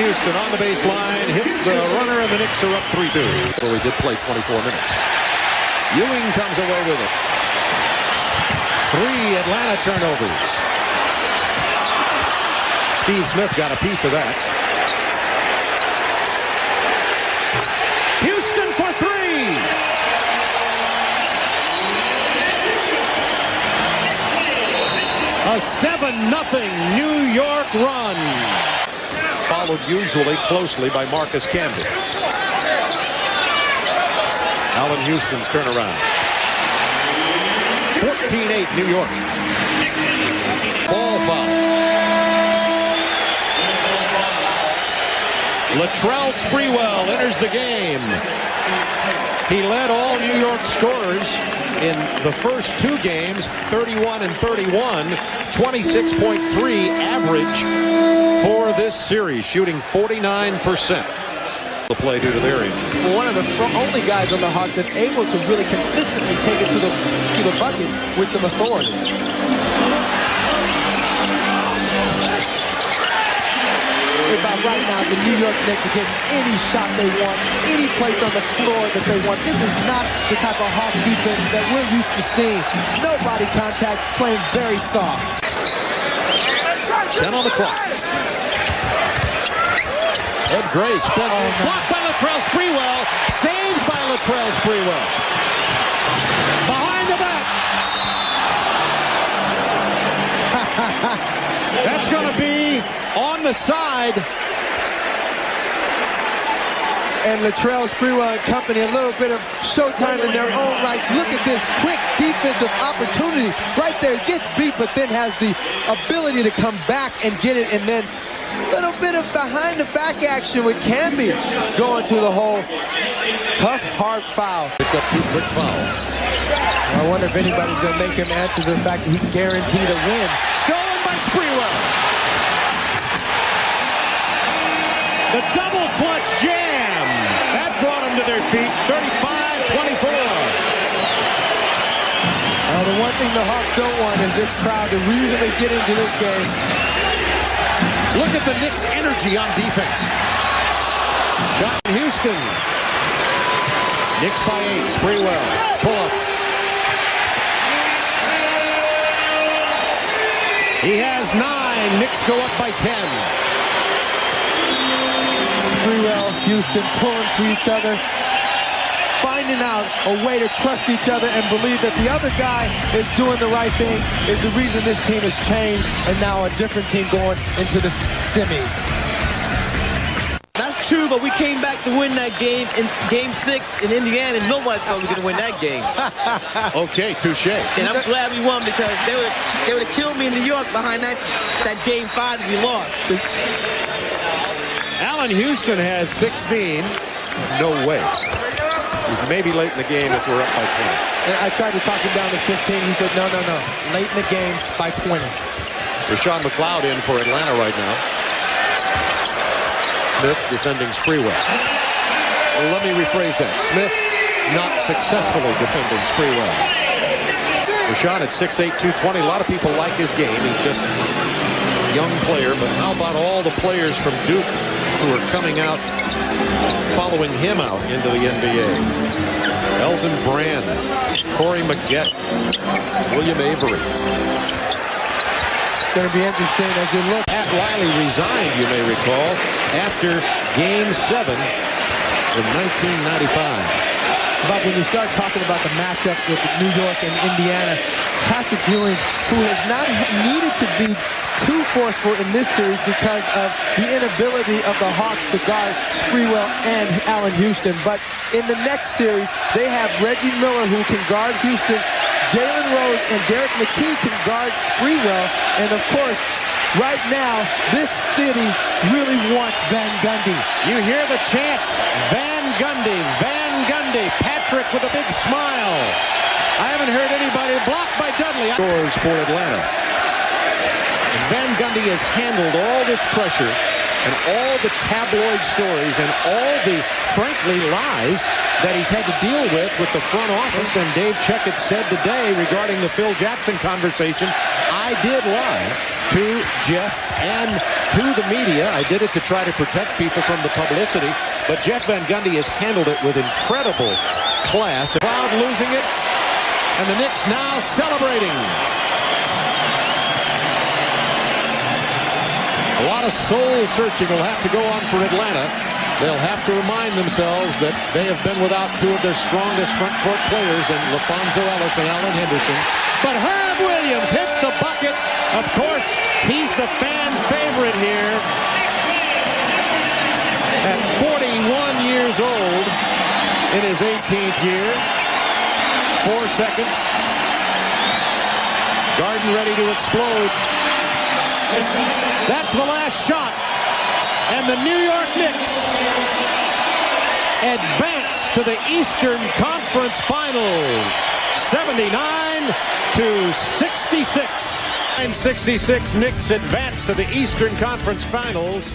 Houston on the baseline, hits the runner, and the Knicks are up 3-2. Well, we did play 24 minutes. Ewing comes away with it. 3 Atlanta turnovers. Steve Smith got a piece of that. Houston for 3. A 7-0 New York run. Followed usually closely by Marcus Camby. Allen Houston's turnaround. 14-8 New York. Ball foul. Latrell Sprewell enters the game. He led all New York scorers in the first 2 games, 31 and 31, 26.3 average for this series, shooting 49%. The play due to their injury. Well, one of the only guys on the Hawks that's able to really consistently take it to the bucket with some authority. About right now, the New York Knicks are getting any shot they want, any place on the floor that they want. This is not the type of Hawks defense that we're used to seeing. No body contact, playing very soft. 10 on the clock. Ed Gray spent blocked by Latrell Sprewell, saved by Latrell Sprewell. Behind the back. That's going to be on the side. And Latrell Sprewell and company, a little bit of showtime in their own right. Look at this quick defensive opportunity. Right there, gets beat, but then has the ability to come back and get it, and then a little bit of behind-the-back action with Camby going to the hole. Tough, hard foul. Picked up 2 quick fouls. I wonder if anybody's going to make him answer the fact that he can guarantee the win. Stolen by Sprewell. The double clutch jam. That brought them to their feet. 35-24. Well, the one thing the Hawks don't want is this crowd to really get into this game. Look at the Knicks' energy on defense. Shot in Houston. Knicks by 8. Sprewell. Pull up. He has 9. Knicks go up by 10. Sprewell, Houston pulling for each other. Finding out a way to trust each other and believe that the other guy is doing the right thing is the reason this team has changed, and now a different team going into the semis. That's true, but we came back to win that game in Game 6 in Indiana, and nobody thought we were going to win that game. Okay, touche. And I'm glad we won because they would have killed me in New York behind that Game 5 that we lost. Allen Houston has 16. No way. He's maybe late in the game if we're up by 20. And I tried to talk him down to 15. He said, no. Late in the game by 20. Rashawn McLeod in for Atlanta right now. Smith defending Sprewell. Well, let me rephrase that. Smith not successfully defending Sprewell. Rashawn at 6'8", 220. A lot of people like his game. He's just a young player. But how about all the players from Duke who are coming out, following him out into the NBA? Elton Brand, Corey Maggette, William Avery. It's going to be interesting as you look. Pat Riley resigned, you may recall, after Game 7 in 1995. But when you start talking about the matchup with New York and Indiana, Patrick Ewing, who has not needed to be too forceful in this series because of the inability of the Hawks to guard Sprewell and Allen Houston. But in the next series, they have Reggie Miller, who can guard Houston. Jalen Rose and Derek McKee can guard Sprewell. And of course, right now, this city really wants Van Gundy. You hear the chants, Van Gundy, Van Gundy. Patrick with a big smile. I haven't heard anybody blocked by Dudley. Scores for Atlanta. And Van Gundy has handled all this pressure and all the tabloid stories and all the, frankly, lies that he's had to deal with the front office. And Dave Checkett said today regarding the Phil Jackson conversation, I did lie. to Jeff and to the media. I did it to try to protect people from the publicity, but Jeff Van Gundy has handled it with incredible class. The crowd losing it, and the Knicks now celebrating. A lot of soul searching will have to go on for Atlanta. They'll have to remind themselves that they have been without two of their strongest front court players in LaFonso Ellis and Allen Henderson. But Herb Williams hits the bucket. Of course, he's the fan favorite here. At 41 years old in his 18th year. 4 seconds. Garden ready to explode. That's the last shot. And the New York Knicks advance to the Eastern Conference Finals. 79-66. 66 Knicks advance to the Eastern Conference Finals.